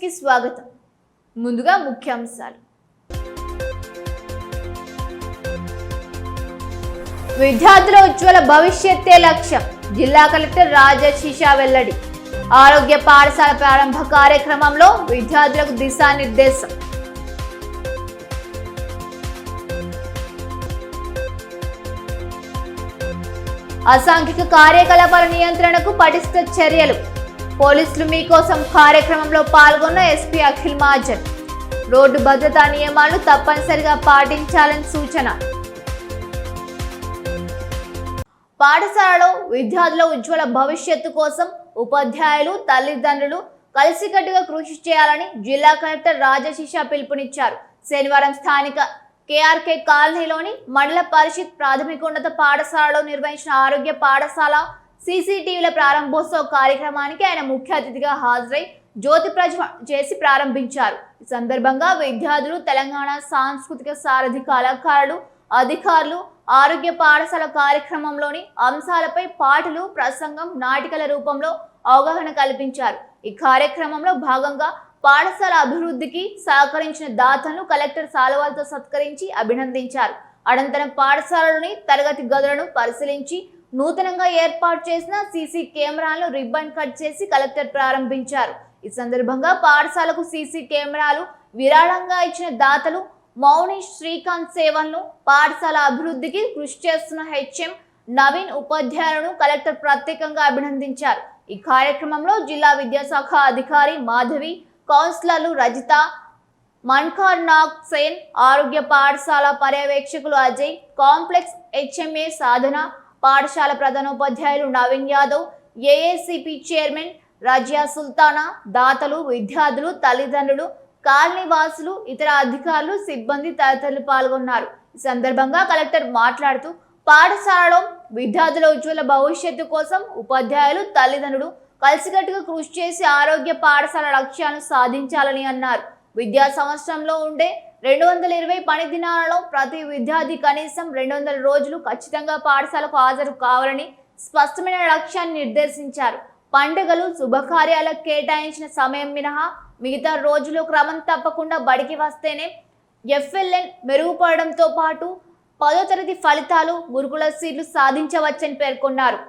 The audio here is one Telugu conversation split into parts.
కి స్వాగతం. ముందుగా ముఖ్యాంశాలు. విద్యార్థుల ఉజ్వల భవిష్యత్తే లక్ష్యం. జిల్లా కలెక్టర్ రాజశీష వెల్లడి. ఆరోగ్య పాఠశాల ప్రారంభ కార్యక్రమంలో విద్యార్థులకు దిశానిర్దేశం. అసాంఘిక కార్యకలాపాల నియంత్రణకు పటిష్ట చర్యలు. పోలీసులు మీకోసం కార్యక్రమంలో పాల్గొన్న ఎస్పీ అఖిల్ మహాజన్. రోడ్డు భద్రతా నియమాలు తప్పనిసరిగా పాటించాలని సూచన. పాఠశాలలో విద్యార్థుల ఉజ్వల భవిష్యత్తు కోసం ఉపాధ్యాయులు, తల్లిదండ్రులు కలిసికట్టుగా కృషి చేయాలని జిల్లా కలెక్టర్ రాజశీష పిలుపునిచ్చారు. శనివారం స్థానిక కేఆర్కే కాలనీలోని మండల పరిషత్ ప్రాథమికోన్నత పాఠశాలలో నిర్వహించిన ఆరోగ్య పాఠశాల సీసీటీవీల ప్రారంభోత్సవ కార్యక్రమానికి ఆయన ముఖ్య అతిథిగా హాజరై జ్యోతి ప్రజ్వలన చేసి ప్రారంభించారు. ఈ సందర్భంగా విద్యార్థులు, తెలంగాణ సాంస్కృతిక సారథి కళాకారులు, అధికారులు ఆరోగ్య పాఠశాల కార్యక్రమంలోని అంశాలపై పాటలు, ప్రసంగం, నాటికల రూపంలో అవగాహన కల్పించారు. ఈ కార్యక్రమంలో భాగంగా పాఠశాల అభివృద్ధికి సహకరించిన దాతలను కలెక్టర్ శాలువాలతో సత్కరించి అభినందించారు. అనంతరం పాఠశాలలోని తరగతి గదులను పరిశీలించి నూతనంగా ఏర్పాటు చేసిన సీసీ కెమెరాలను రిబ్బన్ కట్ చేసి కలెక్టర్ ప్రారంభించారు. ఈ సందర్భంగా పాఠశాలకు సీసీ కెమెరాలు విరాళంగా ఇచ్చిన దాతలు మౌని శ్రీకాంత్ సేవలను, పాఠశాల అభివృద్ధికి కృషి చేస్తున్న హెచ్ఎం నవీన్ ఉపాధ్యాయులను కలెక్టర్ ప్రత్యేకంగా అభినందించారు. ఈ కార్యక్రమంలో జిల్లా విద్యాశాఖ అధికారి మాధవి, కౌన్సిలర్లు రజిత, మన్కార్ నాగ్ సేన్, ఆరోగ్య పాఠశాల పర్యవేక్షకులు అజయ్, కాంప్లెక్స్ హెచ్ఎంఏ సాధన, పాఠశాల ప్రధానోపాధ్యాయులు నవీన్ యాదవ్, ఏఏసిపి చైర్మన్ రజియా సుల్తానా, దాతలు, విద్యార్థులు, తల్లిదండ్రులు, కాలనీవాసులు, ఇతర అధికారులు, సిబ్బంది తదితరులు పాల్గొన్నారు. ఈ సందర్భంగా కలెక్టర్ మాట్లాడుతూ పాఠశాలలో విద్యార్థుల ఉజ్వల భవిష్యత్తు కోసం ఉపాధ్యాయులు, తల్లిదండ్రులు కలిసికట్టుగా కృషి చేసి ఆరోగ్య పాఠశాల లక్ష్యాలను సాధించాలని అన్నారు. విద్యా సంవత్సరంలో ఉండే 220 పని దినాలలో ప్రతి విద్యార్థి కనీసం 200 రోజులు ఖచ్చితంగా పాఠశాలకు హాజరు కావాలని స్పష్టమైన లక్ష్యాన్ని నిర్దేశించారు. పండుగలు, శుభకార్యాలకు కేటాయించిన సమయం మినహా మిగతా రోజులు క్రమం తప్పకుండా బడికి వస్తేనే ఎఫ్ఎల్ఎన్ మెరుగుపడడంతో పాటు 10వ తరగతి ఫలితాలు, గురుకుల సీట్లు సాధించవచ్చని పేర్కొన్నారు.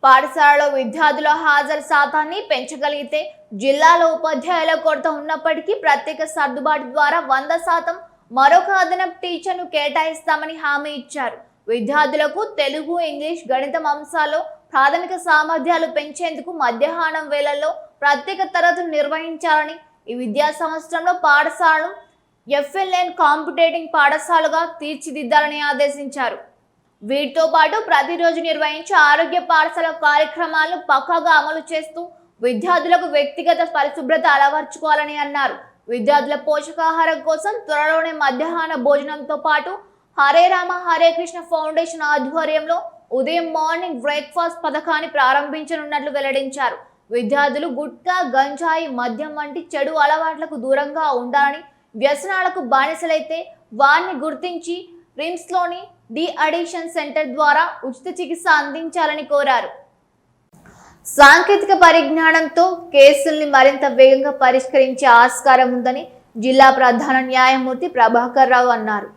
పాఠశాలలో విద్యార్థుల హాజరు శాతాన్ని పెంచగలిగితే జిల్లాలో ఉపాధ్యాయుల కొరత ఉన్నప్పటికీ ప్రత్యేక సర్దుబాటు ద్వారా 100% మరొక అదనపు టీచర్ను కేటాయిస్తామని హామీ ఇచ్చారు. విద్యార్థులకు తెలుగు, ఇంగ్లీష్, గణితం అంశాల్లో ప్రాథమిక సామర్థ్యాలు పెంచేందుకు మధ్యాహ్నం వేళల్లో ప్రత్యేక తరగతులు నిర్వహించాలని, ఈ విద్యా సంవత్సరంలో పాఠశాలను ఎఫ్ఎల్ఎన్ కాంపిటేటింగ్ పాఠశాలగా తీర్చిదిద్దాలని ఆదేశించారు. వీటితో పాటు ప్రతిరోజు నిర్వహించే ఆరోగ్య పాఠశాల కార్యక్రమాలను పక్కాగా అమలు చేస్తూ విద్యార్థులకు వ్యక్తిగత పరిశుభ్రత అలవర్చుకోవాలని అన్నారు. విద్యార్థుల పోషకాహారం కోసం త్వరలోనే మధ్యాహ్న భోజనంతో పాటు హరే రామ హరే కృష్ణ ఫౌండేషన్ ఆధ్వర్యంలో ఉదయం మార్నింగ్ బ్రేక్ఫాస్ట్ పథకాన్ని ప్రారంభించనున్నట్లు వెల్లడించారు. విద్యార్థులు గుట్కా, గంజాయి, మద్యం వంటి చెడు అలవాట్లకు దూరంగా ఉండాలని, వ్యసనాలకు బానిసలైతే వారిని గుర్తించి రిమ్స్లోని డి అడిక్షన్ సెంటర్ ద్వారా ఉచిత చికిత్స అందించాలని కోరారు. సాంకేతిక పరిజ్ఞానంతో కేసుల్ని మరింత వేగంగా పరిష్కరించే ఆస్కారం ఉందని జిల్లా ప్రధాన న్యాయమూర్తి ప్రభాకర్ రావు అన్నారు.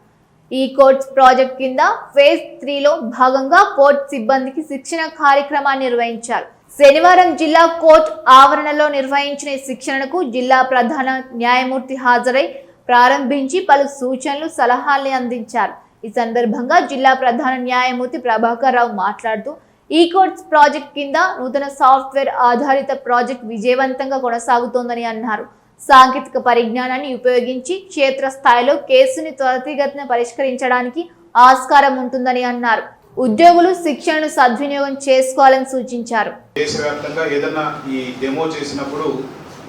ఈ కోర్ట్స్ ప్రాజెక్ట్ కింద ఫేజ్ 3లో భాగంగా కోర్టు సిబ్బందికి శిక్షణ కార్యక్రమాన్ని నిర్వహించారు. శనివారం జిల్లా కోర్టు ఆవరణలో నిర్వహించిన శిక్షణకు జిల్లా ప్రధాన న్యాయమూర్తి హాజరై ప్రారంభించి పలు సూచనలు, సలహాల్ని అందించారు. ఈ సందర్భంగా జిల్లా ప్రధాన న్యాయమూర్తి ప్రభాకర్ రావు మాట్లాడుతూ ఈ కోర్ట్స్ ప్రాజెక్ట్ కింద నూతన సాఫ్ట్వేర్ ఆధారిత ప్రాజెక్ట్ విజయవంతంగా కొనసాగుతోందని అన్నారు. సాంకేతిక పరిజ్ఞానాన్ని ఉపయోగించి క్షేత్రస్థాయిలో కేసుని త్వరితగతిన పరిష్కరించడానికి ఆస్కారం ఉంటుందని అన్నారు. ఉద్యోగులు శిక్షణను సద్వినియోగం చేసుకోవాలని సూచించారు. దేశవ్యాప్తంగా ఏదైనా ఈ డెమో చేసినప్పుడు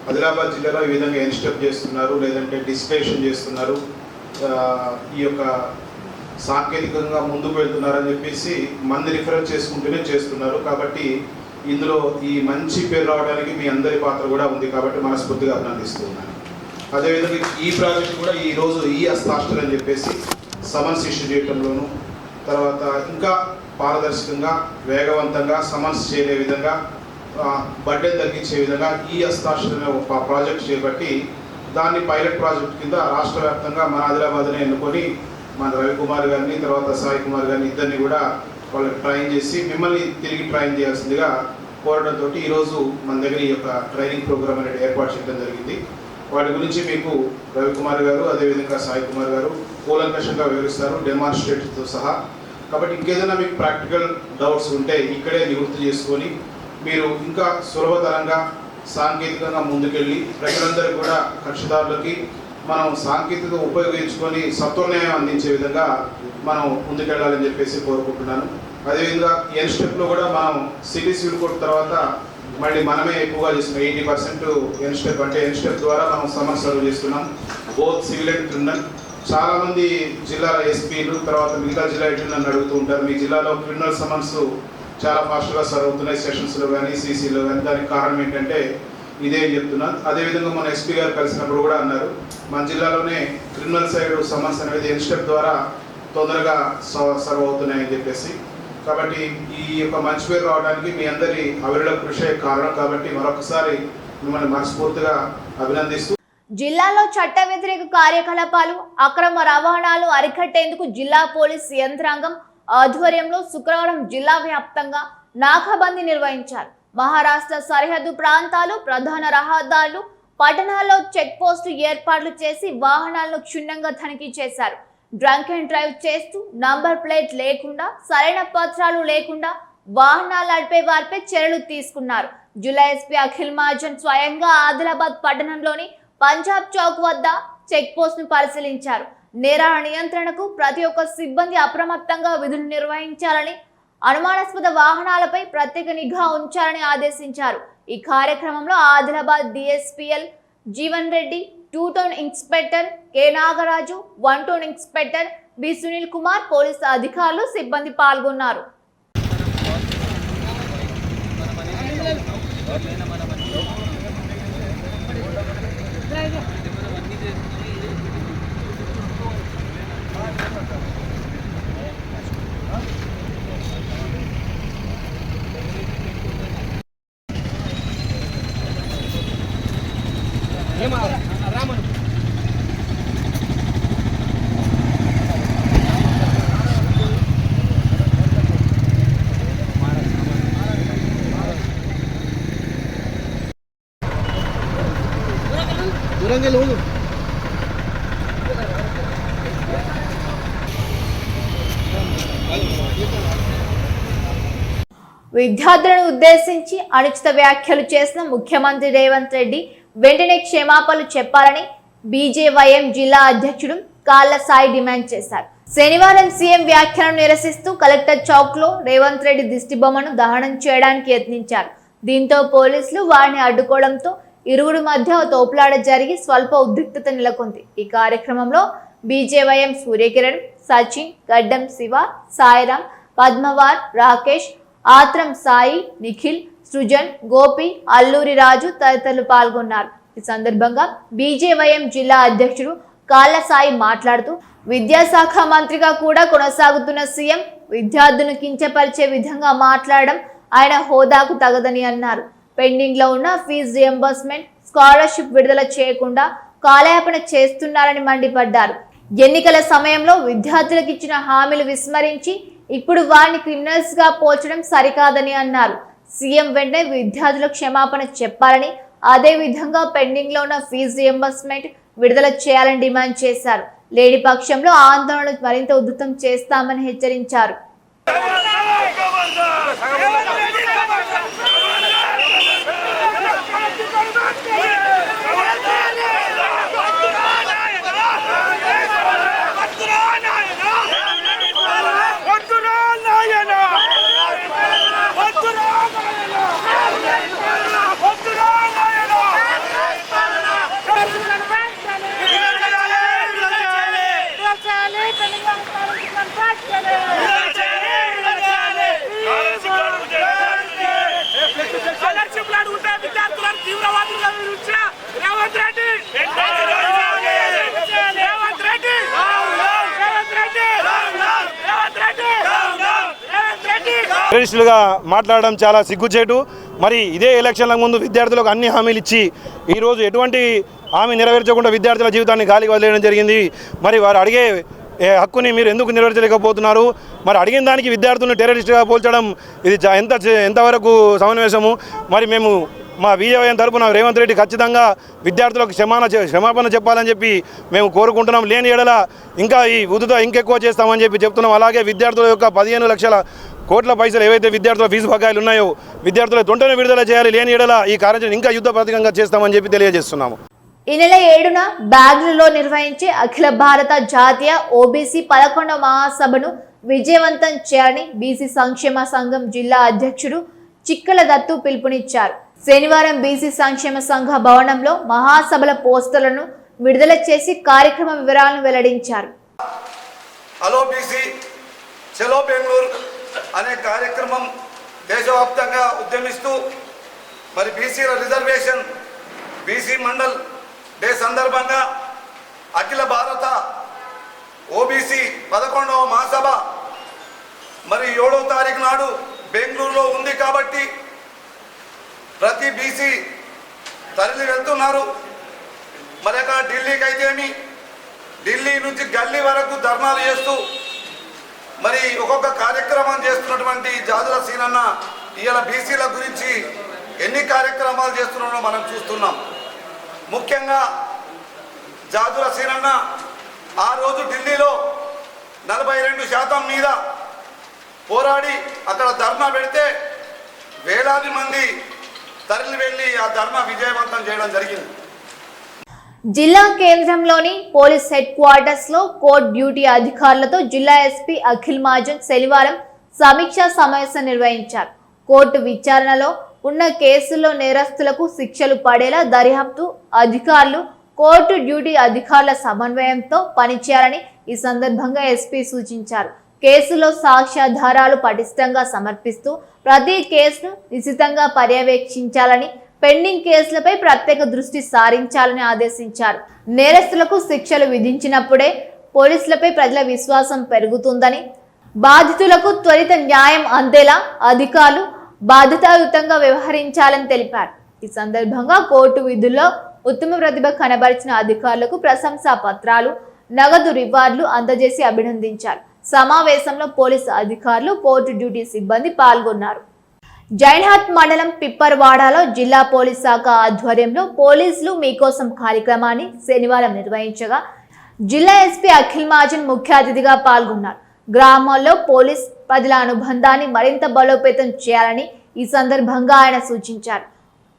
ఆదిలాబాద్ జిల్లాలో ఈ విధంగా ఇన్స్ట్రక్ట్ చేస్తున్నారు, లేదంటే డిస్కషన్ చేస్తున్నారు, ఈ యొక్క సాంకేతికంగా ముందుకు వెళ్తున్నారని చెప్పేసి మంది రిఫరెన్స్ చేసుకుంటూనే చేస్తున్నారు. కాబట్టి ఇందులో ఈ మంచి పేరు రావడానికి మీ అందరి పాత్ర కూడా ఉంది. కాబట్టి మనస్ఫూర్తిగా అభినందిస్తూ ఉన్నాను. అదేవిధంగా ఈ ప్రాజెక్ట్ కూడా ఈరోజు ఈ హస్తాక్షరం అని చెప్పేసి సమన్స్ ఇష్యూ చేయడంలోను, తర్వాత ఇంకా పారదర్శకంగా, వేగవంతంగా సమన్స్ చేయలే విధంగా బడ్డెన్ తగ్గించే విధంగా ఈ-హస్తాక్షర్ అనే ఒక ప్రాజెక్ట్ చేపట్టి దాన్ని పైలట్ ప్రాజెక్ట్ కింద రాష్ట్ర వ్యాప్తంగా మన ఆదిలాబాద్నే ఎన్నుకొని మన రవికుమార్ గారిని తర్వాత సాయి కుమార్ గారిని ఇద్దరిని కూడా వాళ్ళకి ట్రైన్ చేసి మిమ్మల్ని తిరిగి ట్రైన్ చేయాల్సిందిగా కోరడంతో ఈరోజు మన దగ్గర ఈ యొక్క ట్రైనింగ్ ప్రోగ్రామ్ అనేది ఏర్పాటు చేయడం జరిగింది. వాటి గురించి మీకు రవికుమార్ గారు అదేవిధంగా సాయి కుమార్ గారు కూలంకషంగా వివరిస్తారు డెమాన్స్ట్రేట్తో సహా. కాబట్టి ఇంకేదైనా మీకు ప్రాక్టికల్ డౌట్స్ ఉంటే ఇక్కడే నివృత్తి చేసుకొని మీరు ఇంకా సులభతరంగా సాంకేతికంగా ముందుకెళ్ళి ప్రజలందరూ కూడా కక్షిదారులకి మనం సాంకేతికత ఉపయోగించుకొని సత్వన్యాయం అందించే విధంగా మనం ముందుకెళ్ళాలని చెప్పేసి కోరుకుంటున్నాను. అదేవిధంగా ఎన్ స్టెప్లో కూడా మనం సిటీ సివిల్ కోర్టు తర్వాత మళ్ళీ మనమే ఎక్కువగా చేస్తున్నాం. 80% ఎన్ స్టెప్ అంటే ఎన్ స్టెప్ ద్వారా మనం సమన్స్ సర్వ్ చేస్తున్నాం బోత్ సివిల్ అండ్ క్రిమినల్. చాలామంది జిల్లాల ఎస్పీలు తర్వాత మిగతా జిల్లా ఎడ్లు నన్ను అడుగుతూ ఉంటారు, మీ జిల్లాలో క్రిమినల్ సమన్స్ చాలా ఫాస్ట్గా సర్వ్ అవుతున్నాయి సెషన్స్లో కానీ సీసీలో కానీ, దానికి కారణం ఏంటంటే ఇదే చెప్తున్నాను. అదేవిధంగా మన ఎస్పీ గారు కలిసినప్పుడు కూడా అన్నారు, మన జిల్లాలోనే క్రిమినల్ సైడ్ సమన్స్ అనేది ఎన్ స్టెప్ ద్వారా తొందరగా సర్వ్ అవుతున్నాయని చెప్పేసి. కాబట్టి ఈ యొక్క మంచి పేరు రావడానికి మీ అందరి అవిరళ కృషి కారణం. కాబట్టి మరొకసారి మిమ్మల్ని మనస్ఫూర్తిగా అభినందిస్తూ జిల్లాలో చట్ట వ్యతిరేక కార్యకలాపాలు అక్రమ రవాణాలు అరికట్టేందుకు జిల్లా పోలీస్ యంత్రాంగం ఆధ్వర్యంలో శుక్రవారం జిల్లా వ్యాప్తంగా నాకాబందీ నిర్వహించారు. మహారాష్ట్ర సరిహద్దు ప్రాంతాలు, ప్రధాన రహదారులు, పట్టణాల్లో చెక్ పోస్టు ఏర్పాట్లు చేసి వాహనాలను క్షుణ్ణంగా తనిఖీ చేశారు. డ్రంక్ అండ్ డ్రైవ్ చేస్తూ నంబర్ ప్లేట్ లేకుండా, సరైన పత్రాలు లేకుండా వాహనాలు నడిపే వారిపై చర్యలు తీసుకున్నారు. జిల్లా ఎస్పీ అఖిల్ మహాజన్ స్వయంగా ఆదిలాబాద్ పట్టణంలోని పంజాబ్ చౌక్ వద్ద చెక్ పోస్ట్ ను పరిశీలించారు. నేరాల నియంత్రణకు ప్రతి ఒక్క సిబ్బంది అప్రమత్తంగా విధులు నిర్వహించాలని, అనుమానాస్పద వాహనాలపై ప్రత్యేక నిఘా ఉంచాలని ఆదేశించారు. ఈ కార్యక్రమంలో ఆదిలాబాద్ డిఎస్పీఎల్ Jeevan Reddy, 2 town inspector K Nagaraju, 1 town inspector B Sunil Kumar, police అధికారులు, సిబ్బంది పాల్గొన్నారు. విద్యార్థులను ఉద్దేశించి అనుచిత వ్యాఖ్యలు చేసిన ముఖ్యమంత్రి రేవంత్ రెడ్డి వెంటనే క్షమాపణలు చెప్పాలని బీజేవైఎం జిల్లా అధ్యక్షుడు కాళ్ళ సాయి డిమాండ్ చేశారు. శనివారం సీఎం వ్యాఖ్యలను నిరసిస్తూ కలెక్టర్ చౌక్ లో రేవంత్ రెడ్డి దిష్టిబొమ్మను దహనం చేయడానికి యత్నించారు. దీంతో పోలీసులు వారిని అడ్డుకోవడంతో ఇరువురి మధ్య తోపులాట జరిగి స్వల్ప ఉద్రిక్తత నెలకొంది. ఈ కార్యక్రమంలో బీజేవైఎం సూర్యకిరణ్, సచిన్, గడ్డం శివ, సాయిరాం, పద్మవార్, రాకేష్, ఆత్రం సాయి, నిఖిల్, సృజన్, గోపి, అల్లూరి రాజు తదితరులు పాల్గొన్నారు. ఈ సందర్భంగా బీజేవైఎం జిల్లా అధ్యక్షుడు కాళ్ళ సాయి మాట్లాడుతూ, విద్యాశాఖ మంత్రిగా కూడా కొనసాగుతున్న సీఎం విద్యార్థులను కించపరిచే విధంగా మాట్లాడడం ఆయన హోదాకు తగదని అన్నారు. పెండింగ్ లో ఉన్న ఫీజు రియంబర్స్మెంట్, స్కాలర్షిప్ విడుదల చేయకుండా కాలయాపన చేస్తున్నారని మండిపడ్డారు. ఎన్నికల సమయంలో విద్యార్థులకు ఇచ్చిన హామీలు విస్మరించి ఇప్పుడు వారిని క్రిమినల్స్ గా పోల్చడం సరికాదని అన్నారు. సీఎం వెంటనే విద్యార్థులకు క్షమాపణ చెప్పాలని, అదే విధంగా పెండింగ్ లో ఉన్న ఫీజు రియంబర్స్మెంట్ విడుదల చేయాలని డిమాండ్ చేశారు. లేని పక్షంలో ఆందోళనలు మరింత ఉధృతం చేస్తామని హెచ్చరించారు. టెర్రరిస్టులుగా మాట్లాడడం చాలా సిగ్గుచేటు. మరి ఇదే ఎలక్షన్ల ముందు విద్యార్థులకు అన్ని హామీలు ఇచ్చి ఈరోజు ఎటువంటి హామీ నెరవేర్చకుండా విద్యార్థుల జీవితాన్ని గాలికి వదిలేయడం జరిగింది. మరి వారు అడిగే హక్కుని మీరు ఎందుకు నెరవేర్చలేకపోతున్నారు? మరి అడిగిన దానికి విద్యార్థులను టెర్రరిస్ట్గా పోల్చడం ఇది ఎంతవరకు సమన్వయము? మరి మేము మా విజయవయం తరపున రేవంత్ రెడ్డి ఖచ్చితంగా విద్యార్థులకు క్షమాపణ చెప్పాలని చెప్పి మేము కోరుకుంటున్నాం. లేని ఎడల ఇంకా ఈ ఉదుత ఇంకెక్కువ చేస్తామని చెప్పి చెప్తున్నాం. అలాగే విద్యార్థుల యొక్క 15 లక్షల కోట్ల పైసలు ఏవైతే విద్యార్థుల ఫీజు బకాయిలు ఉన్నాయో విద్యార్థుల తొంటనే విడుదల చేయాలి. లేని ఎడల ఈ కార్యాచరణ ఇంకా యుద్ధ ప్రతికంగా చేస్తామని చెప్పి తెలియజేస్తున్నాము. ఈ నెల 7న బెంగళూరులో నిర్వహించే అఖిల భారత జాతీయ ఓబీసీ 11వ మహాసభను విజయవంతం చేయాలని బీసీ సంక్షేమ సంఘం జిల్లా అధ్యక్షుడు చిక్కల దత్తు పిలుపునిచ్చారు. శనివారం బీసీ సంక్షేమ సంఘ భవనంలో మహాసభల పోస్టర్లను విడుదల చేసి కార్యక్రమ వివరాలను వెల్లడించారు. హలో బీసీ చలో బెంగళూరు అనే కార్యక్రమం దేశవ్యాప్తంగా ఉద్యమిస్తూ మరి బీసీల రిజర్వేషన్ బీసీ మండల్ డే సందర్భంగా అఖిల భారత ఓబీసీ 11వ మహాసభ మరి 7వ తారీఖు నాడు బెంగళూరులో ఉంది కాబట్టి ప్రతి బీసీ తరలి వెళ్తున్నారు. మరి అక్కడ ఢిల్లీకి అయితేమి ఢిల్లీ నుంచి గల్లీ వరకు ధర్నాలు చేస్తూ మరి ఒక్కొక్క కార్యక్రమం చేస్తున్నటువంటి జాజుల సీనన్న ఇవాళ బీసీల గురించి ఎన్ని కార్యక్రమాలు చేస్తున్నారో మనం చూస్తున్నాం. ముఖ్యంగా జాజుల సీనన్న ఆ రోజు ఢిల్లీలో 42% మీద పోరాడి అక్కడ ధర్నా పెడితే వేలాది మంది తరలి వెళ్ళి ఆ ధర్నా విజయవంతం చేయడం జరిగింది. జిల్లా కేంద్రంలోని పోలీస్ హెడ్ క్వార్టర్స్ లో కోర్టు డ్యూటీ అధికారులతో జిల్లా ఎస్పీ అఖిల్ మహాజన్ శనివారం సమీక్షా సమావేశం నిర్వహించారు. కోర్టు విచారణలో ఉన్న కేసుల్లో నేరస్తులకు శిక్షలు పడేలా దర్యాప్తు అధికారులు కోర్టు డ్యూటీ అధికారుల సమన్వయంతో పనిచేయాలని ఈ సందర్భంగా ఎస్పీ సూచించారు. కేసులో సాక్ష్యాధారాలు పటిష్టంగా సమర్పిస్తూ ప్రతి కేసును నిశితంగా పర్యవేక్షించాలని, పెండింగ్ కేసులపై ప్రత్యేక దృష్టి సారించాలని ఆదేశించారు. నేరస్తులకు శిక్షలు విధించినప్పుడే పోలీసులపై ప్రజల విశ్వాసం పెరుగుతుందని, బాధితులకు త్వరిత న్యాయం అందేలా అధికారులు బాధ్యతాయుతంగా వ్యవహరించాలని తెలిపారు. ఈ సందర్భంగా కోర్టు విధుల్లో ఉత్తమ ప్రతిభ కనబరిచిన అధికారులకు ప్రశంసా పత్రాలు, నగదు రివార్డులు అందజేసి అభినందించారు. సమావేశంలో పోలీసు అధికారులు, కోర్టు డ్యూటీ సిబ్బంది పాల్గొన్నారు. జైన్హాట్ మండలం పిప్పర్వాడలో జిల్లా పోలీస్ శాఖ ఆధ్వర్యంలో పోలీసులు మీకోసం కార్యక్రమాన్ని శనివారం నిర్వహించగా జిల్లా ఎస్పీ అఖిల్ మహాజన్ ముఖ్య అతిథిగా పాల్గొన్నారు. గ్రామాల్లో పోలీస్ ప్రజల అనుబంధాన్ని మరింత బలోపేతం చేయాలని ఈ సందర్భంగా ఆయన సూచించారు.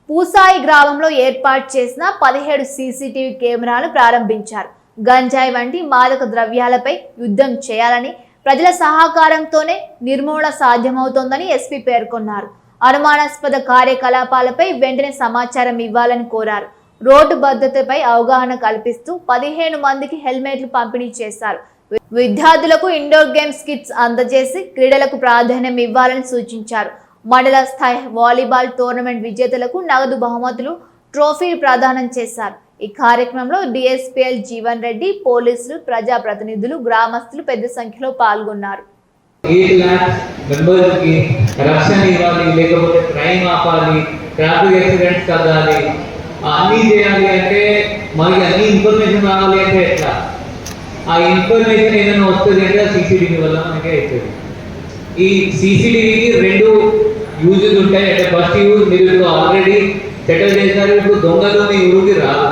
పూసాయి గ్రామంలో ఏర్పాటు చేసిన 17 సీసీటీవీ కెమెరాలు ప్రారంభించారు. గంజాయి వంటి మాదక ద్రవ్యాలపై యుద్ధం చేయాలని, ప్రజల సహకారంతోనే నిర్మూలన సాధ్యమవుతోందని ఎస్పీ పేర్కొన్నారు. అనుమానాస్పద కార్యకలాపాలపై వెంటనే సమాచారం ఇవ్వాలని కోరారు. రోడ్డు భద్రతపై అవగాహన కల్పిస్తూ 15 మందికి హెల్మెట్లు పంపిణీ చేశారు. విద్యార్థులకు ఇండోర్ గేమ్స్ కిట్స్ అందజేసి క్రీడలకు ప్రాధాన్యం ఇవ్వాలని సూచించారు. మండల స్థాయి వాలీబాల్ టోర్నమెంట్ విజేతలకు నగదు బహుమతులు, ట్రోఫీలు ప్రదానం చేశారు. ఈ కార్యక్రమంలో డిఎస్పీఎల్ జీవన్ రెడ్డి, పోలీసులు, ప్రజాప్రతినిధులు, గ్రామస్తులు పెద్ద సంఖ్యలో పాల్గొన్నారు. 8 lakhs members की రక్షణ ఇవ్వాలి, లేకపోతే క్రైమ్ ఆపాలి, ట్రాఫిక్ యాక్సిడెంట్స్ తగ్గాలి, అన్నీ చేయాలి అంటే మనకి అన్ని ఇన్ఫర్మేషన్ రావాలి అంటే ఎట్లా? ఆ ఇన్ఫర్మేషన్ ఏదైనా వస్తుంది అంటే సీసీటీవీ వల్ల మనకి అవుతుంది. ఈ సీసీటీవీకి 2 యూజెస్ ఉంటాయి. అంటే ఫస్ట్ యూజ్ మీరు ఆల్రెడీ సెటిల్ చేశారు, ఇప్పుడు దొంగలు మీ ఊరికి రాదు,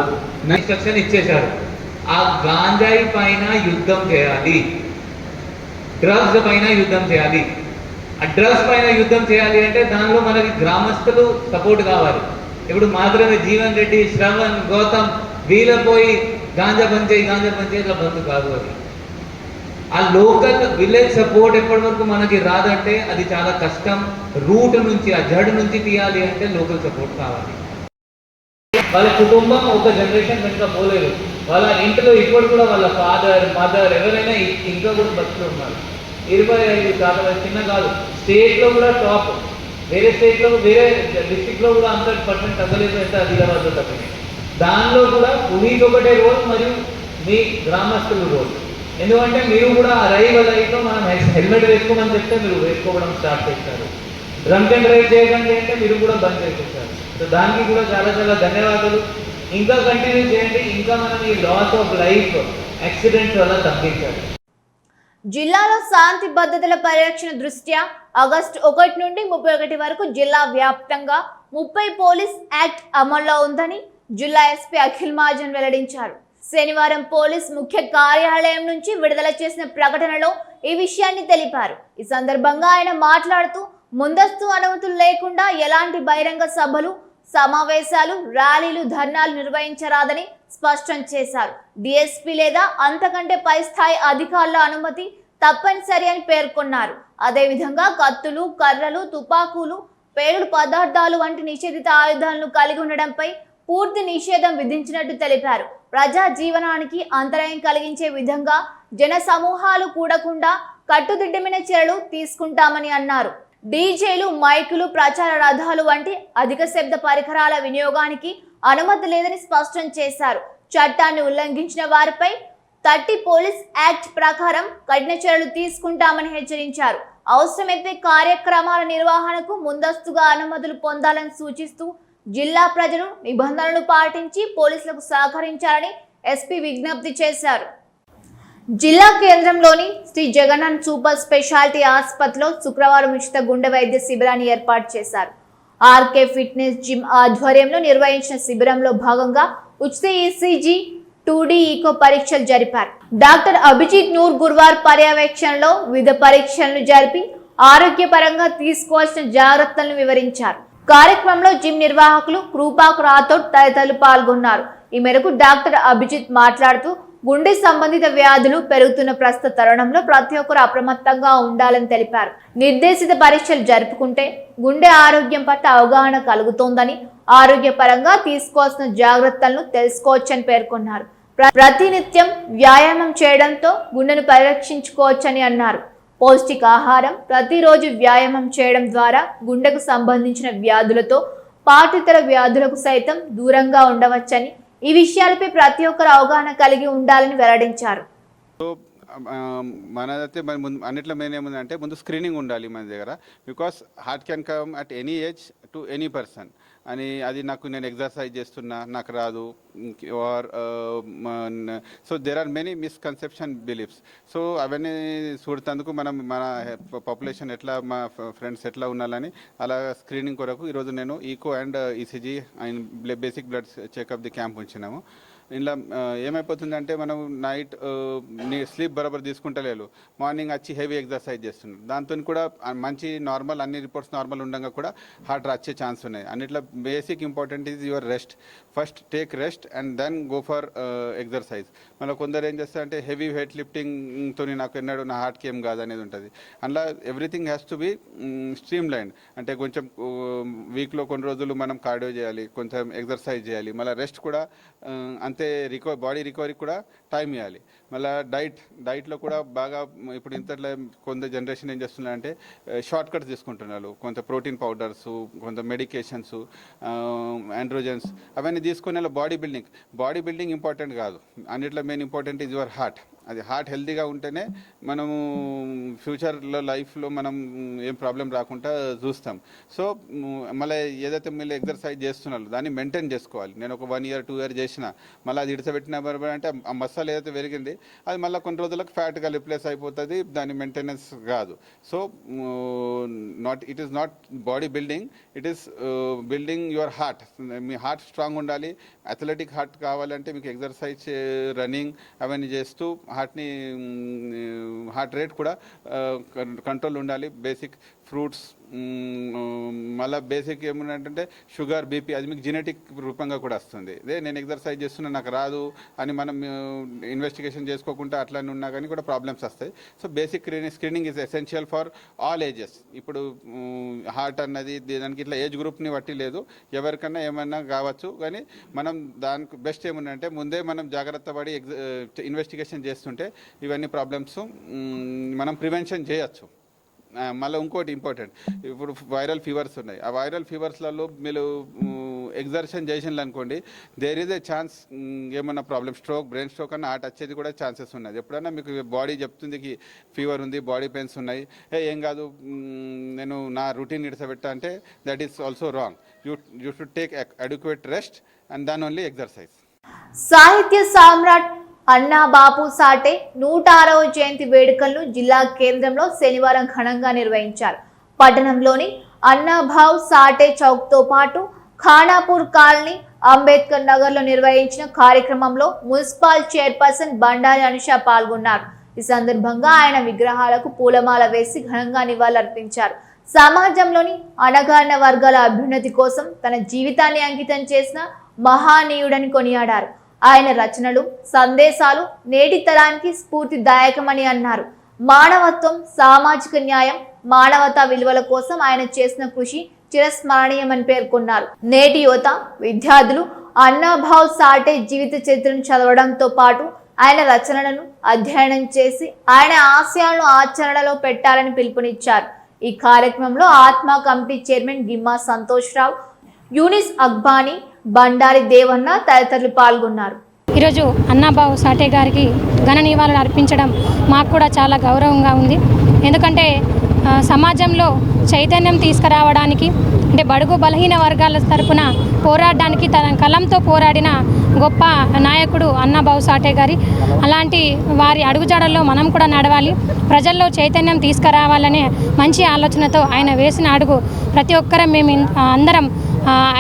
ఇన్స్ట్రక్షన్ ఇచ్చేశారు. ఆ గాంజాయి పైన యుద్ధం చేయాలి, డ్రగ్స్ పైన యుద్ధం చేయాలి. ఆ డ్రగ్స్ పైన యుద్ధం చేయాలి అంటే దానిలో మనకి గ్రామస్తులు సపోర్ట్ కావాలి. ఇప్పుడు మాత్రమే జీవన్ రెడ్డి, శ్రవణ్, గౌతమ్ వీళ్ళ పోయి గాంజా బంద్ చేయి ఇట్లా బంద్ కాదు. అది ఆ లోకల్ విలేజ్ సపోర్ట్ ఎప్పటి వరకు మనకి రాదంటే అది చాలా కష్టం. రూట్ నుంచి ఆ జడ్ నుంచి తీయాలి అంటే లోకల్ సపోర్ట్ కావాలి. వాళ్ళ కుటుంబం ఒక జనరేషన్ వెనుక పోలేదు. వాళ్ళ ఇంట్లో ఇప్పుడు కూడా వాళ్ళ ఫాదర్, మదర్ ఎవరైనా ఇంకా కూడా బతుకులు ఉన్నారు. 25 శాతం చిన్న కాదు. స్టేట్లో కూడా టాప్. వేరే స్టేట్లో వేరే డిస్ట్రిక్ట్లో కూడా అంత % తగ్గలేదు. అంటే ఆదిలాబాద్లో తగ్గినాయి. దానిలో కూడా పులికి ఒకటే రోల్ మరియు మీ గ్రామస్తులు రోల్. ఎందుకంటే మీరు కూడా ఆ రైవ లైఫ్లో మనం హెల్మెట్ వేసుకోమని చెప్తే మీరు వేసుకోవడం స్టార్ట్ చేస్తారు. డ్రంక్ అండ్ డ్రైవ్ చేయకండి అంటే మీరు కూడా బంద్ చేసేసారు. సో దానికి కూడా చాలా చాలా ధన్యవాదాలు. ఇంకా కంటిన్యూ చేయండి, ఇంకా మనం ఈ లాస్ ఆఫ్ లైఫ్ యాక్సిడెంట్స్ వల్ల తగ్గించాలి. జిల్లాలో శాంతి భద్రతల పరిరక్షణ దృష్ట్యా ఆగస్టు 1 నుండి 31 వరకు జిల్లా వ్యాప్తంగా 30 పోలీస్ యాక్ట్ అమల్లో ఉందని జిల్లా ఎస్పీ అఖిల్ మహాజన్ వెల్లడించారు. శనివారం పోలీస్ ముఖ్య కార్యాలయం నుంచి విడుదల చేసిన ప్రకటనలో ఈ విషయాన్ని తెలిపారు. ఈ సందర్భంగా ఆయన మాట్లాడుతూ ముందస్తు అనుమతులు లేకుండా ఎలాంటి బహిరంగ సభలు, సమావేశాలు, ర్యాలీలు, ధర్నాలు నిర్వహించరాదని స్పష్టం చేశారు. డిఎస్పీ లేదా అంతకంటే పై స్థాయి అధికారుల అనుమతి తప్పనిసరి అని పేర్కొన్నారు. అదేవిధంగా కత్తులు, కర్రలు, తుపాకులు, పేలుడు పదార్థాలు వంటి నిషేధిత ఆయుధాలను కలిగి ఉండడంపై పూర్తి నిషేధం విధించినట్టు తెలిపారు. ప్రజా జీవనానికి అంతరాయం కలిగించే విధంగా జన సమూహాలు కూడకుండా కట్టుదిట్టమైన చర్యలు తీసుకుంటామని అన్నారు. డీజేలు, మైకులు, ప్రచార రథాలు వంటి అధిక శబ్ద పరికరాల వినియోగానికి అనుమతి లేదని స్పష్టం చేశారు. చట్టాన్ని ఉల్లంఘించిన వారిపై 30 పోలీస్ యాక్ట్ ప్రకారం కఠిన చర్యలు తీసుకుంటామని హెచ్చరించారు. అవసరమైతే కార్యక్రమాల నిర్వహణకు ముందస్తుగా అనుమతులు పొందాలని సూచిస్తూ జిల్లా ప్రజలు నిబంధనలను పాటించి పోలీసులకు సహకరించాలని ఎస్పీ విజ్ఞప్తి చేశారు. జిల్లా కేంద్రంలోని శ్రీ జగన్నాథ్ సూపర్ స్పెషాలిటీ ఆసుపత్రిలో శుక్రవారం ఉచిత గుండె వైద్య శిబిరాన్ని ఏర్పాటు చేశారు. ఆర్కే ఫిట్నెస్ జిమ్ ఆధ్వర్యంలో నిర్వహించిన శిబిరంలో భాగంగా ఉచిత ఈసీజీ, 2D ఈకో పరీక్షలు జరిపారు. డాక్టర్ అభిజిత్ నూర్ గుర్వార్ పర్యవేక్షణలో వివిధ పరీక్షలను జరిపి ఆరోగ్యపరంగా తీసుకోవాల్సిన జాగ్రత్తలను వివరించారు. కార్యక్రమంలో జిమ్ నిర్వాహకులు కృపాక్ రాథోడ్ తదితరులు పాల్గొన్నారు. ఈ మేరకు డాక్టర్ అభిజిత్ మాట్లాడుతూ గుండె సంబంధిత వ్యాధులు పెరుగుతున్న ప్రస్తుత తరుణంలో ప్రతి ఒక్కరు అప్రమత్తంగా ఉండాలని తెలిపారు. నిర్దేశిత పరీక్షలు జరుపుకుంటే గుండె ఆరోగ్యం పట్ల అవగాహన కలుగుతోందని, ఆరోగ్యపరంగా తీసుకోవాల్సిన జాగ్రత్తలను తెలుసుకోవచ్చని పేర్కొన్నారు. ప్రతినిత్యం వ్యాయామం చేయడంతో గుండెను పరిరక్షించుకోవచ్చని అన్నారు. పౌష్టికాహారం, ప్రతిరోజు వ్యాయామం చేయడం ద్వారా గుండెకు సంబంధించిన వ్యాధులతో పాటు ఇతర వ్యాధులకు సైతం దూరంగా ఉండవచ్చని, ఈ విషయాలపై ప్రతి ఒక్కరు అవగాహన కలిగి ఉండాలని వెల్లడించారు. మనదైతే మన ముందు అన్నిట్లో మెయిన్ ఏముందంటే ముందు స్క్రీనింగ్ ఉండాలి మన దగ్గర. Because heart can come at any age to any person అని. అది నేను ఎక్సర్సైజ్ చేస్తున్నా నాకు రాదు, or so there are many misconception beliefs. So అవన్నీ చూడేందుకు మన పాపులేషన్ ఎట్లా, మా ఫ్రెండ్స్ ఎట్లా ఉండాలని అలా స్క్రీనింగ్ కొరకు ఈరోజు నేను echo and ECG and basic blood checkup the camp ఉంచినాము. ఇలా ఏమైపోతుందంటే మనం నైట్ స్లీప్ బరాబర్ తీసుకుంటలేదు, మార్నింగ్ వచ్చి హెవీ ఎక్సర్సైజ్ చేస్తున్నారు. దాంతో కూడా మంచి నార్మల్ అన్ని రిపోర్ట్స్ నార్మల్ ఉండగా కూడా హార్ట్ వచ్చే ఛాన్స్ ఉన్నాయి. అన్నిట్లో basic important is your rest. First take rest and then go for exercise. మళ్ళీ కొందరు ఏం చేస్తారంటే హెవీ వెయిట్ లిఫ్టింగ్తో నాకు ఎన్నడూ నా హార్ట్కి ఏం కాదు అనేది ఉంటుంది. అందులో everything has to be stream line. అంటే కొంచెం వీక్లో కొన్ని రోజులు మనం కార్డియో చేయాలి, కొంచెం ఎక్సర్సైజ్ చేయాలి, మళ్ళీ రెస్ట్ కూడా అంతే బాడీ రికవరీకి కూడా టైం ఇవ్వాలి. మళ్ళీ డైట్లో కూడా బాగా ఇప్పుడు ఇంతట్లో కొంత జనరేషన్ ఏం చేస్తున్నారంటే షార్ట్ కట్స్ తీసుకుంటున్నారు. కొంత ప్రోటీన్ పౌడర్స్, కొంత మెడికేషన్స్, ఆండ్రోజన్స్ అవన్నీ తీసుకునే బాడీ బిల్డింగ్ ఇంపార్టెంట్ కాదు. అన్నిట్లో main important is your heart. అది హార్ట్ హెల్తీగా ఉంటేనే మనము ఫ్యూచర్లో లైఫ్లో మనం ఏం ప్రాబ్లం రాకుండా చూస్తాం. సో మళ్ళీ ఏదైతే మీరు ఎక్సర్సైజ్ చేస్తున్నారో దాన్ని మెయింటైన్ చేసుకోవాలి. నేను ఒక 1 year 2 year చేసిన మళ్ళీ అది ఇడిచబెట్టిన బరబర్ అంటే ఆ మసాలా ఏదైతే పెరిగింది అది మళ్ళీ కొన్ని రోజులకు ఫ్యాట్గా రిప్లేస్ అయిపోతుంది. దాని మెయింటెనెన్స్ కాదు. So it is not body building, it is building your heart. Me heart strong ఉండాలి. అథ్లెటిక్ హార్ట్ కావాలంటే మీకు ఎక్సర్సైజ్, రన్నింగ్ అవన్నీ చేస్తూ హార్ట్ రేట్ కూడా కంట్రోల్ ఉండాలి. బేసిక్ ఫ్రూట్స్, మళ్ళీ బేసిక్ ఏముందంటే షుగర్, బీపీ అది మీకు జెనెటిక్ రూపంగా కూడా వస్తుంది. అదే నేను ఎక్సర్సైజ్ చేస్తున్నా నాకు రాదు అని మనం ఇన్వెస్టిగేషన్ చేసుకోకుండా అట్లనే ఉన్నా కానీ కూడా ప్రాబ్లమ్స్ వస్తాయి. So basic screening is essential for all ages. ఇప్పుడు హార్ట్ అన్నది దానికి ఇట్లా ఏజ్ గ్రూప్ని బట్టి లేదు, ఎవరికన్నా ఏమన్నా కావచ్చు. కానీ మనం దానికి బెస్ట్ ఏముందంటే ముందే మనం జాగ్రత్త పడి ఇన్వెస్టిగేషన్ చేస్తుంటే ఇవన్నీ ప్రాబ్లమ్స్ మనం ప్రివెన్షన్ చేయొచ్చు. మళ్ళీ ఇంకోటి ఇంపార్టెంట్, ఇప్పుడు వైరల్ ఫీవర్స్ ఉన్నాయి. ఆ వైరల్ ఫీవర్స్లలో మీరు ఎగ్జర్షన్ చేసినట్లు అనుకోండి, దేర్ ఈజ్ ఏ ఛాన్స్ ఏమన్నా ప్రాబ్లమ్, స్ట్రోక్, బ్రెయిన్ స్ట్రోక్ అన్న హార్ట్ వచ్చేది కూడా ఛాన్సెస్ ఉన్నది. ఎప్పుడైనా మీకు బాడీ చెప్తుంది ఫీవర్ ఉంది, బాడీ పెయిన్స్ ఉన్నాయి, ఏం కాదు నేను నా రొటీన్ ఇడసబెట్టా అంటే that is also wrong. You should take adequate rest and దాని ఓన్లీ ఎక్సర్సైజ్. సాహిత్య సామ్రాట్ అన్నా బాపు సాటే 106వ జయంతి వేడుకలను జిల్లా కేంద్రంలో శనివారం ఘనంగా నిర్వహించారు. పట్టణంలోని అన్నాభావ్ సాటే చౌక్తో పాటు ఖానాపూర్ కాలనీ, అంబేద్కర్ నగర్లో నిర్వహించిన కార్యక్రమంలో మున్సిపల్ చైర్పర్సన్ బండారి అనుష పాల్గొన్నారు. ఈ సందర్భంగా ఆయన విగ్రహాలకు పూలమాల వేసి ఘనంగా నివాళులర్పించారు. సమాజంలోని అణగారిన వర్గాల అభ్యున్నతి కోసం తన జీవితాన్ని అంకితం చేసిన మహానీయుడని కొనియాడారు. ఆయన రచనలు, సందేశాలు నేటి తరానికి స్ఫూర్తిదాయకమని అన్నారు. మానవత్వం, సామాజిక న్యాయం, మానవతా విలువల కోసం ఆయన చేసిన కృషి చిరస్మరణీయమని పేర్కొన్నారు. నేటి యువత, విద్యార్థులు అన్నాభావ్ సాటే జీవిత చరిత్రను చదవడంతో పాటు ఆయన రచనలను అధ్యయనం చేసి ఆయన ఆశయాలను ఆచరణలో పెట్టాలని పిలుపునిచ్చారు. ఈ కార్యక్రమంలో ఆత్మ కమిటీ చైర్మన్ గిమ్మా సంతోష్ రావు, యూనిస్ అక్బానీ, బండారి దేవన్న తదితరులు పాల్గొన్నారు. ఈరోజు అన్నాబాబు సాటే గారికి ఘన నివాళులు అర్పించడం మాకు కూడా చాలా గౌరవంగా ఉంది. ఎందుకంటే సమాజంలో చైతన్యం తీసుకురావడానికి, అంటే బడుగు బలహీన వర్గాల తరపున పోరాడడానికి తన కలంతో పోరాడిన గొప్ప నాయకుడు అన్నాబాబు సాటే గారి. అలాంటి వారి అడుగుజాడల్లో మనం కూడా నడవాలి, ప్రజల్లో చైతన్యం తీసుకురావాలనే మంచి ఆలోచనతో ఆయన వేసిన అడుగు ప్రతి ఒక్కరం మేము అందరం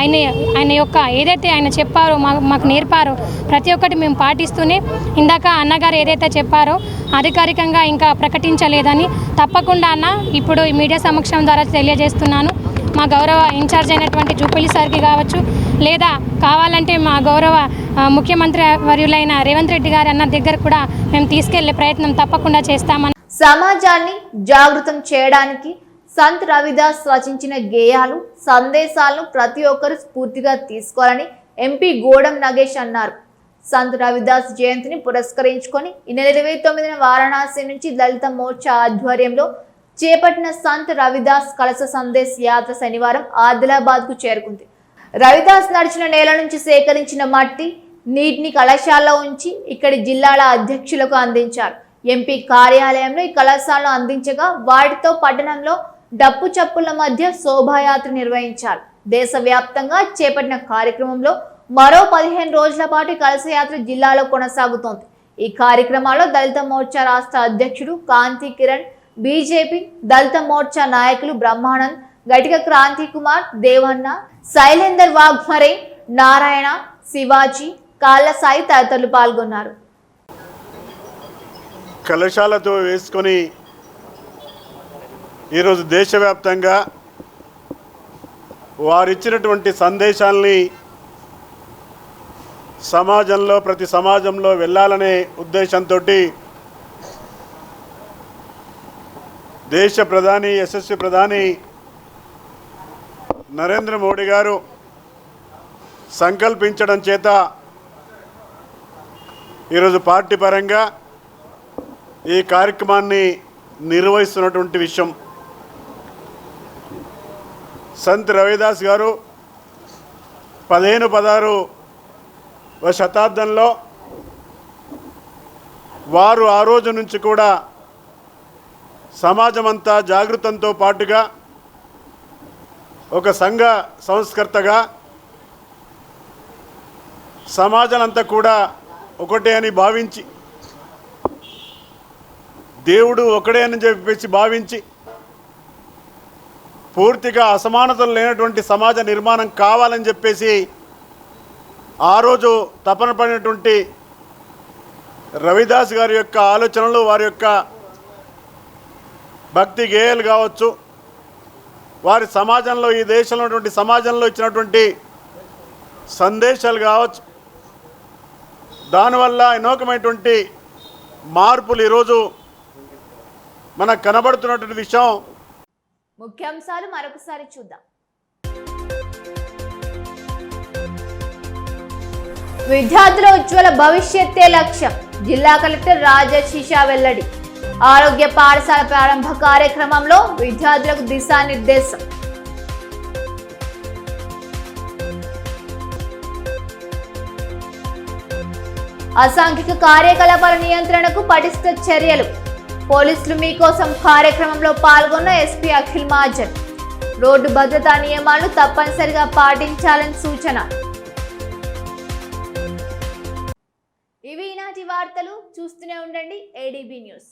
ఆయన యొక్క ఏదైతే ఆయన చెప్పారో మాకు నేర్పారో ప్రతి ఒక్కటి మేము పాటిస్తూనే, ఇందాక అన్నగారు ఏదైతే చెప్పారో అధికారికంగా ఇంకా ప్రకటించలేదని, తప్పకుండా అన్న ఇప్పుడు ఈ మీడియా సమక్షం ద్వారా తెలియజేస్తున్నాను. మా గౌరవ ఇన్ఛార్జ్ అయినటువంటి జూపల్లి సార్కి కావచ్చు, లేదా కావాలంటే మా గౌరవ ముఖ్యమంత్రి వర్యులైన రేవంత్ రెడ్డి గారి అన్న దగ్గర కూడా మేము తీసుకెళ్లే ప్రయత్నం తప్పకుండా చేస్తామని. సమాజాన్ని జాగృతం చేయడానికి సంత్ రవిదాస్ రచించిన గేయాలు, సందేశాలను ప్రతి ఒక్కరు స్ఫూర్తిగా తీసుకోవాలని ఎంపీ గోడం నగేష్ అన్నారు. సంత్ రవిదాస్ జయంతిని పురస్కరించుకొని ఈ నెల 29న వారణాసి నుంచి దళిత మోర్చా ఆధ్వర్యంలో చేపట్టిన సంత్ రవిదాస్ కలస సందేశ్ యాత్ర శనివారం ఆదిలాబాద్ కు చేరుకుంది. రవిదాస్ నడిచిన నేల నుంచి సేకరించిన మట్టి, నీటిని కళాశాలలో ఉంచి ఇక్కడి జిల్లాల అధ్యక్షులకు అందించారు. ఎంపీ కార్యాలయంలో ఈ కళాశాలను అందించగా వాటితో పట్టణంలో డప్పు చప్పుల మధ్య శోభాయాత్ర నిర్వహించారు. దేశవ్యాప్తంగా చేపట్టిన కార్యక్రమంలో మరో 15 రోజుల పాటు కలశయాత్ర జిల్లాలో కొనసాగుతోంది. ఈ కార్యక్రమాల్లో దళిత మోర్చా రాష్ట్ర అధ్యక్షుడు కాంతి కిరణ్, బీజేపీ దళిత మోర్చా నాయకులు బ్రహ్మానంద్, గటిక క్రాంతి కుమార్, దేవన్న, శైలేందర్ వాగ్మరే, నారాయణ, శివాజీ, కాళ్ళసాయి తదితరులు పాల్గొన్నారు. కలశాలతో వేసుకొని ఈరోజు దేశవ్యాప్తంగా వారిచ్చినటువంటి సందేశాల్ని సమాజంలో ప్రతి సమాజంలో వెళ్ళాలనే ఉద్దేశంతో దేశ ప్రధాని, యశస్వి ప్రధాని నరేంద్ర మోడీ గారు సంకల్పించడం చేత ఈరోజు పార్టీ పరంగా ఈ కార్యక్రమాన్ని నిర్వహిస్తున్నటువంటి విషయం. సంత్ రవిదాస్ గారు 15-16వ శతాబ్దంలో వారు ఆ రోజు నుంచి కూడా సమాజమంతా జాగృతంతో పాటుగా ఒక సంఘ సంస్కర్తగా సమాజాలంతా కూడా ఒకటే అని భావించి, దేవుడు ఒకడే అని చెప్పేసి భావించి పూర్తిగా అసమానతలు లేనటువంటి సమాజ నిర్మాణం కావాలని చెప్పేసి ఆ రోజు తపన పడినటువంటి రవిదాస్ గారి యొక్క ఆలోచనలు, వారి యొక్క భక్తి గేయాలు కావచ్చు, వారి సమాజంలో ఈ దేశంలో ఉన్నటువంటి సమాజంలో ఇచ్చినటువంటి సందేశాలు కావచ్చు, దానివల్ల అనేకమైనటువంటి మార్పులు ఈరోజు మనకు కనబడుతున్నటువంటి విషయం. ముఖ్యాంశాలు మరొకసారి చూద్దాం. విద్యార్థుల ఉజ్వల భవిష్యత్తే లక్ష్యం, జిల్లా కలెక్టర్ రాజశిష వెల్లడి. ఆరోగ్య పాఠశాల ప్రారంభ కార్యక్రమంలో విద్యార్థులకు దిశానిర్దేశం. అసాంఘిక కార్యకలాపాల నియంత్రణకు పటిష్ట చర్యలు. పోలీసులు మీకోసం కార్యక్రమంలో పాల్గొన్న ఎస్పీ అఖిల్ మహాజన్. రోడ్డు భద్రతా నియమాలు తప్పనిసరిగా పాటించాలని సూచన. ఇవి ఈనాటి వార్తలు. చూస్తూనే ఉండండి ఏడీబీ న్యూస్.